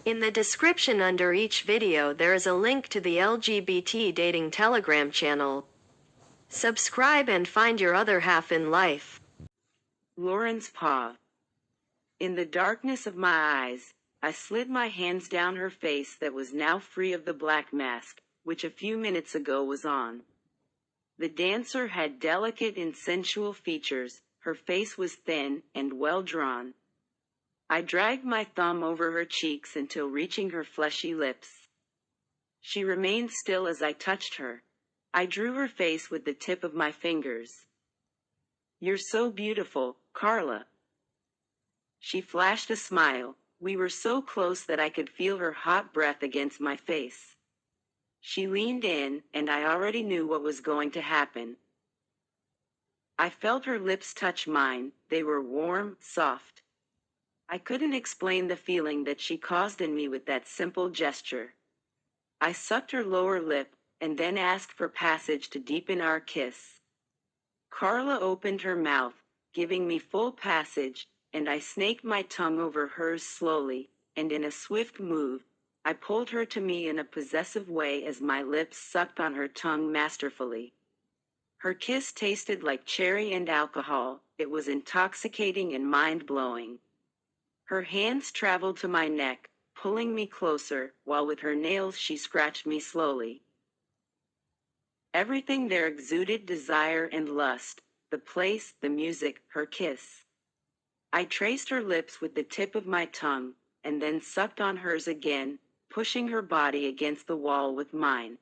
In the description under each video there is a link to the LGBT dating Telegram channel. Subscribe and find your other half in life. Lauren's paw. In the darkness of my eyes, I slid my hands down her face that was now free of the black mask, which a few minutes ago was on. The dancer had delicate and sensual features, her face was thin and well drawn. I dragged my thumb over her cheeks until reaching her fleshy lips. She remained still as I touched her. I drew her face with the tip of my fingers. "You're so beautiful, Carla." She flashed a smile. We were so close that I could feel her hot breath against my face. She leaned in, and I already knew what was going to happen. I felt her lips touch mine. They were warm, soft. I couldn't explain the feeling that she caused in me with that simple gesture. I sucked her lower lip, and then asked for passage to deepen our kiss. Carla opened her mouth, giving me full passage, and I snaked my tongue over hers slowly, and in a swift move, I pulled her to me in a possessive way as my lips sucked on her tongue masterfully. Her kiss tasted like cherry and alcohol. It was intoxicating and mind-blowing. Her hands traveled to my neck, pulling me closer, while with her nails she scratched me slowly. Everything there exuded desire and lust, the place, the music, her kiss. I traced her lips with the tip of my tongue, and then sucked on hers again, pushing her body against the wall with mine.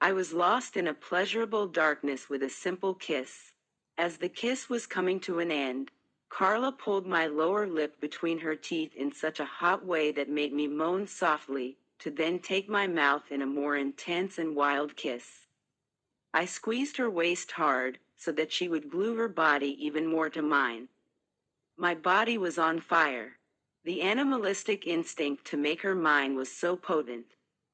I was lost in a pleasurable darkness with a simple kiss. As the kiss was coming to an end, Carla pulled my lower lip between her teeth in such a hot way that made me moan softly, to then take my mouth in a more intense and wild kiss. I squeezed her waist hard, so that she would glue her body even more to mine. My body was on fire. The animalistic instinct to make her mine was so potent.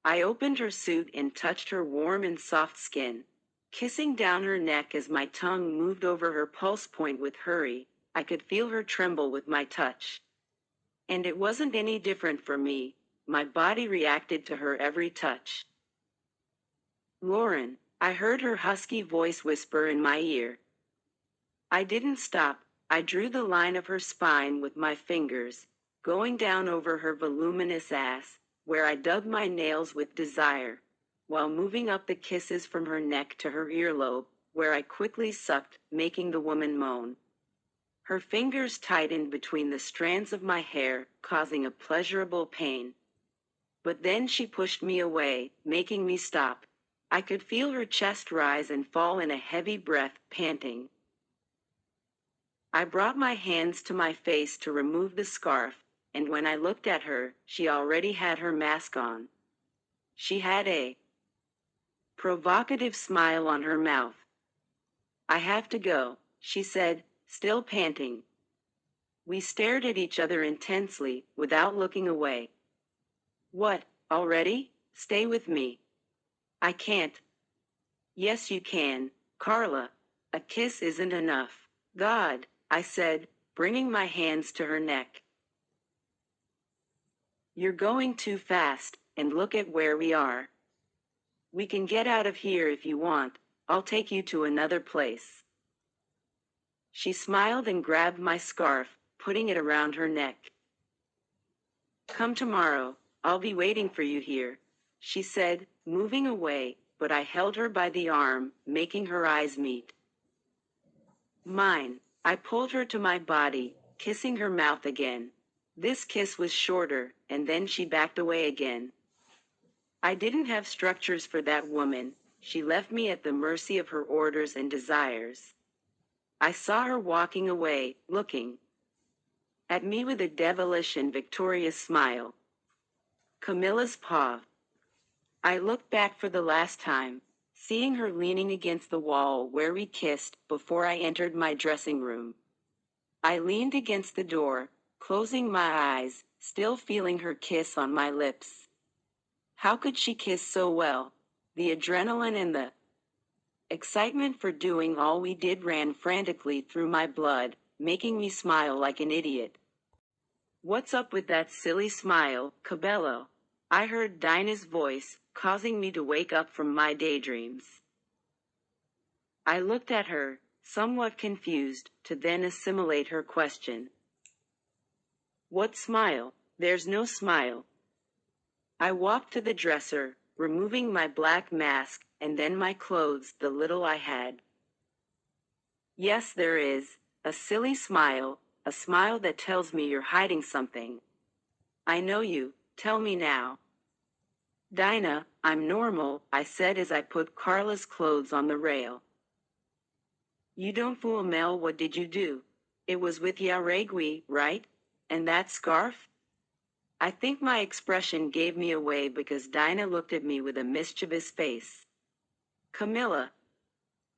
I opened her suit and touched her warm and soft skin, kissing down her neck as my tongue moved over her pulse point with hurry. I could feel her tremble with my touch. And it wasn't any different for me. My body reacted to her every touch. "Lauren," I heard her husky voice whisper in my ear. I didn't stop. I drew the line of her spine with my fingers, going down over her voluminous ass, where I dug my nails with desire, while moving up the kisses from her neck to her earlobe, where I quickly sucked, making the woman moan. Her fingers tightened between the strands of my hair, causing a pleasurable pain. But then she pushed me away, making me stop. I could feel her chest rise and fall in a heavy breath, panting. I brought my hands to my face to remove the scarf, and when I looked at her, she already had her mask on. She had a provocative smile on her mouth. "I have to go," she said, still panting. We stared at each other intensely, without looking away. "What, already? Stay with me." "I can't." "Yes, you can, Carla. A kiss isn't enough." "God," I said, bringing my hands to her neck. "You're going too fast, and look at where we are. We can get out of here if you want. I'll take you to another place." She smiled and grabbed my scarf, putting it around her neck. "Come tomorrow. I'll be waiting for you here," she said, moving away, but I held her by the arm, making her eyes meet mine. I pulled her to my body, kissing her mouth again. This kiss was shorter, and then she backed away again. I didn't have structures for that woman. She left me at the mercy of her orders and desires. I saw her walking away, looking at me with a devilish and victorious smile. Camilla's paw. I looked back for the last time, seeing her leaning against the wall where we kissed before I entered my dressing room. I leaned against the door, closing my eyes, still feeling her kiss on my lips. How could she kiss so well? The adrenaline and the excitement for doing all we did ran frantically through my blood, making me smile like an idiot. What's up with that silly smile, Cabello? I heard Dinah's voice, causing me to wake up from my daydreams. I looked at her, somewhat confused, to then assimilate her question. What smile? There's no smile. I walked to the dresser, removing my black mask, and then my clothes, the little I had. Yes, there is, a silly smile, a smile that tells me you're hiding something. I know you, tell me now. Dinah, I'm normal, I said as I put Carla's clothes on the rail. You don't fool Mel, what did you do? It was with Yaregui, right? And that scarf? I think my expression gave me away because Dinah looked at me with a mischievous face. Camilla.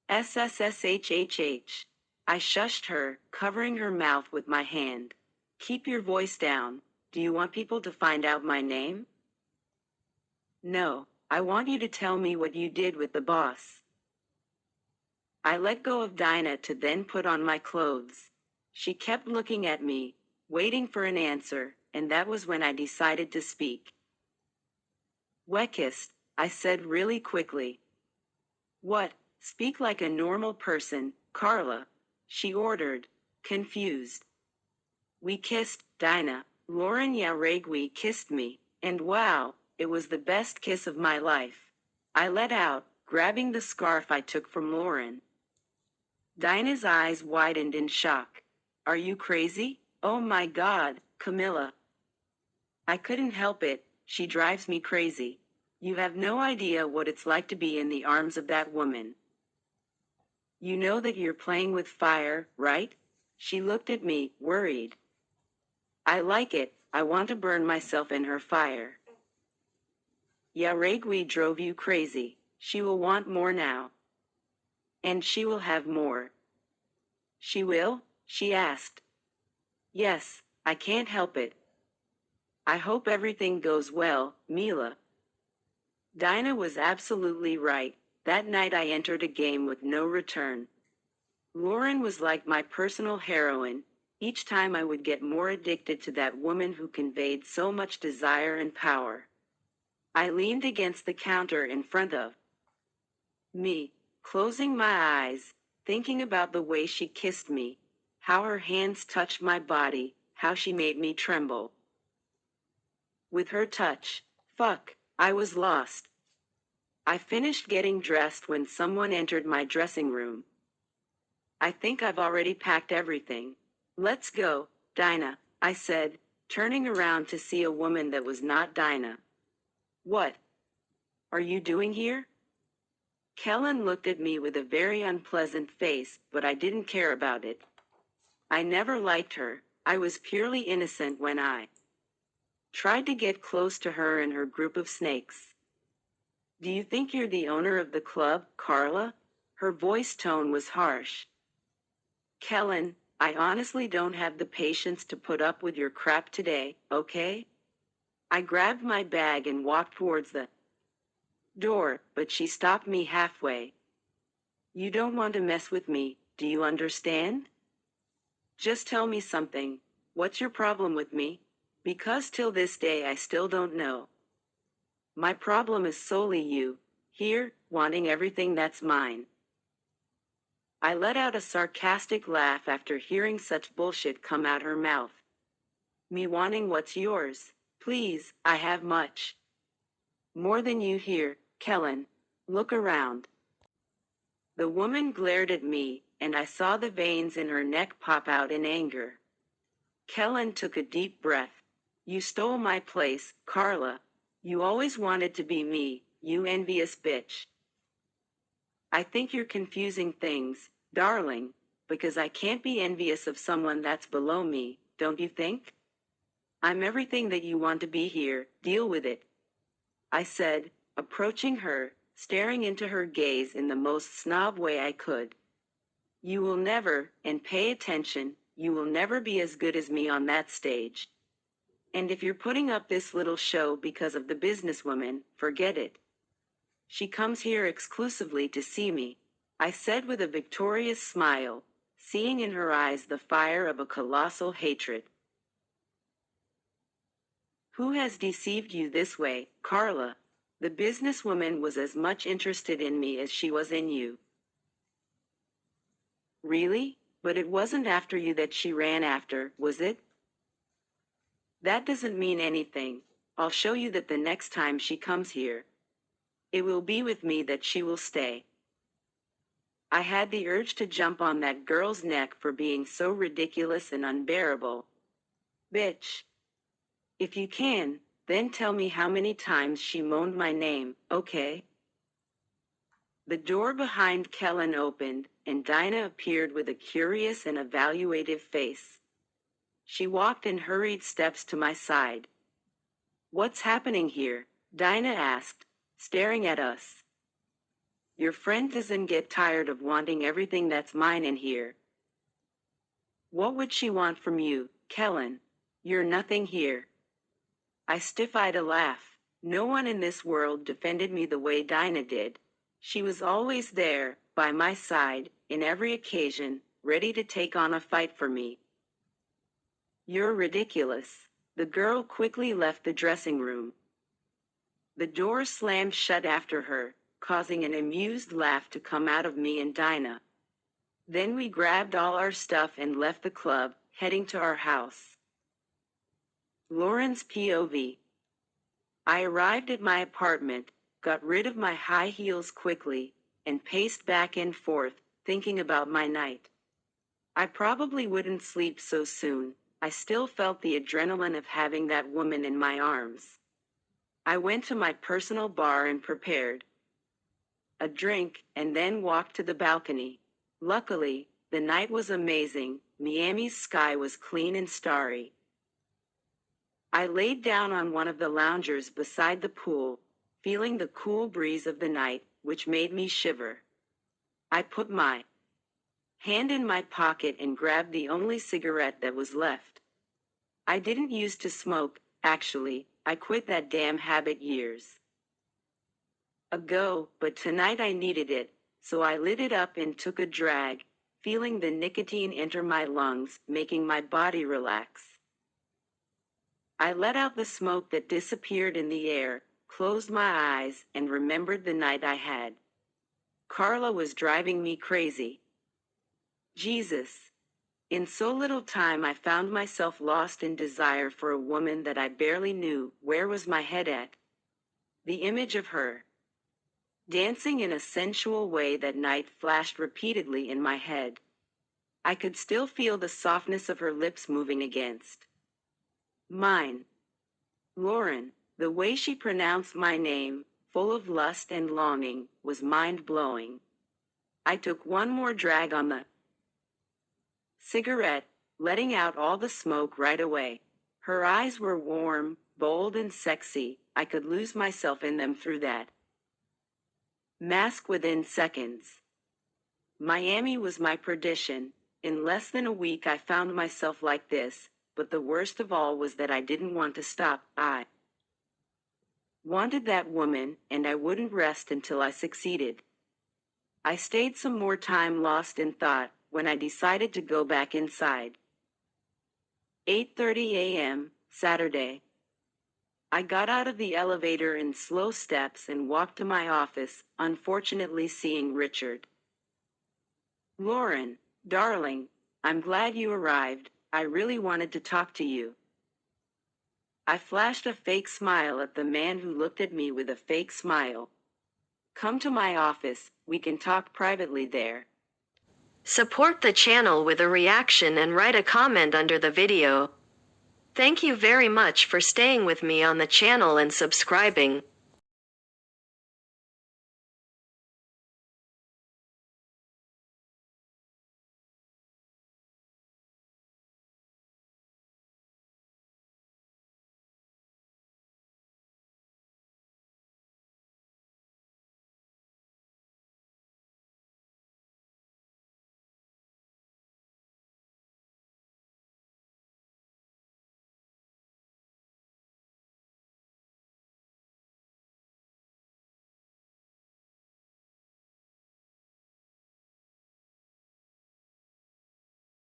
SSSHHH. I shushed her, covering her mouth with my hand. Keep your voice down. Do you want people to find out my name? No, I want you to tell me what you did with the boss. I let go of Dinah to then put on my clothes. She kept looking at me, waiting for an answer, and that was when I decided to speak. Weakest, I said really quickly. What? Speak like a normal person, Carla, she ordered, confused. We kissed, Dinah. Lauren Yaregui kissed me, and wow, it was the best kiss of my life. I let out, grabbing the scarf I took from Lauren. Dinah's eyes widened in shock. Are you crazy? Oh my God, Camilla. I couldn't help it, she drives me crazy. You have no idea what it's like to be in the arms of that woman. You know that you're playing with fire, right? She looked at me, worried. I like it, I want to burn myself in her fire. Yaregui drove you crazy, she will want more now. And she will have more. She will? She asked. Yes, I can't help it. I hope everything goes well, Mila. Dinah was absolutely right. That night I entered a game with no return. Lauren was like my personal heroine. Each time I would get more addicted to that woman who conveyed so much desire and power. I leaned against the counter in front of me, closing my eyes, thinking about the way she kissed me, how her hands touched my body, how she made me tremble. With her touch, I was lost. I finished getting dressed when someone entered my dressing room. I think I've already packed everything. Let's go, Dinah, I said, turning around to see a woman that was not Dinah. What are you doing here? Kellen looked at me with a very unpleasant face, but I didn't care about it. I never liked her. I was purely innocent when I tried to get close to her and her group of snakes. Do you think you're the owner of the club, Carla? Her voice tone was harsh. Kellen, I honestly don't have the patience to put up with your crap today, okay? I grabbed my bag and walked towards the door, but she stopped me halfway. You don't want to mess with me, do you understand? Just tell me something. What's your problem with me? Because till this day I still don't know. My problem is solely you, here, wanting everything that's mine. I let out a sarcastic laugh after hearing such bullshit come out her mouth. Me wanting what's yours? Please, I have much. More than you here, Kellen. Look around. The woman glared at me, and I saw the veins in her neck pop out in anger. Kellen took a deep breath. You stole my place, Carla. You always wanted to be me, you envious bitch. I think you're confusing things, darling, because I can't be envious of someone that's below me, don't you think? I'm everything that you want to be here, deal with it. I said, approaching her, staring into her gaze in the most snob way I could. You will never, and pay attention, you will never be as good as me on that stage. And if you're putting up this little show because of the businesswoman, forget it. She comes here exclusively to see me, I said with a victorious smile, seeing in her eyes the fire of a colossal hatred. Who has deceived you this way, Carla? The businesswoman was as much interested in me as she was in you. Really? But it wasn't after you that she ran after, was it? That doesn't mean anything. I'll show you that the next time she comes here. It will be with me that she will stay. I had the urge to jump on that girl's neck for being so ridiculous and unbearable. Bitch. If you can, then tell me how many times she moaned my name, okay? The door behind Kellen opened, and Dinah appeared with a curious and evaluative face. She walked in hurried steps to my side. What's happening here? Dinah asked, staring at us. Your friend doesn't get tired of wanting everything that's mine in here. What would she want from you, Kellen? You're nothing here. I stiff-eyed a laugh. No one in this world defended me the way Dinah did. She was always there, by my side, in every occasion, ready to take on a fight for me. You're ridiculous. The girl quickly left the dressing room. The door slammed shut after her, causing an amused laugh to come out of me and Dinah. Then we grabbed all our stuff and left the club, heading to our house. Lauren's POV. I arrived at my apartment, got rid of my high heels quickly, and paced back and forth, thinking about my night. I probably wouldn't sleep so soon. I still felt the adrenaline of having that woman in my arms. I went to my personal bar and prepared a drink, and then walked to the balcony. Luckily, the night was amazing. Miami's sky was clean and starry. I laid down on one of the loungers beside the pool, feeling the cool breeze of the night, which made me shiver. I put my hand in my pocket and grabbed the only cigarette that was left. I didn't used to smoke, actually. I quit that damn habit years ago, but tonight I needed it, so I lit it up and took a drag, feeling the nicotine enter my lungs, making my body relax. I let out the smoke that disappeared in the air, closed my eyes, and remembered the night I had. Carla was driving me crazy. Jesus. In so little time I found myself lost in desire for a woman that I barely knew. Where was my head at? The image of her dancing in a sensual way that night flashed repeatedly in my head. I could still feel the softness of her lips moving against mine. Lauren, the way she pronounced my name, full of lust and longing, was mind-blowing. I took one more drag on the cigarette, letting out all the smoke right away. Her eyes were warm, bold, and sexy. I could lose myself in them through that mask within seconds. Miami was my perdition. In less than a week I found myself like this, but the worst of all was that I didn't want to stop. I wanted that woman, and I wouldn't rest until I succeeded. I stayed some more time lost in thought, when I decided to go back inside. 8:30 a.m., Saturday. I got out of the elevator in slow steps and walked to my office, unfortunately seeing Richard. Lauren, darling, I'm glad you arrived. I really wanted to talk to you. I flashed a fake smile at the man who looked at me with a fake smile. Come to my office, we can talk privately there. Support the channel with a reaction and write a comment under the video. Thank you very much for staying with me on the channel and subscribing.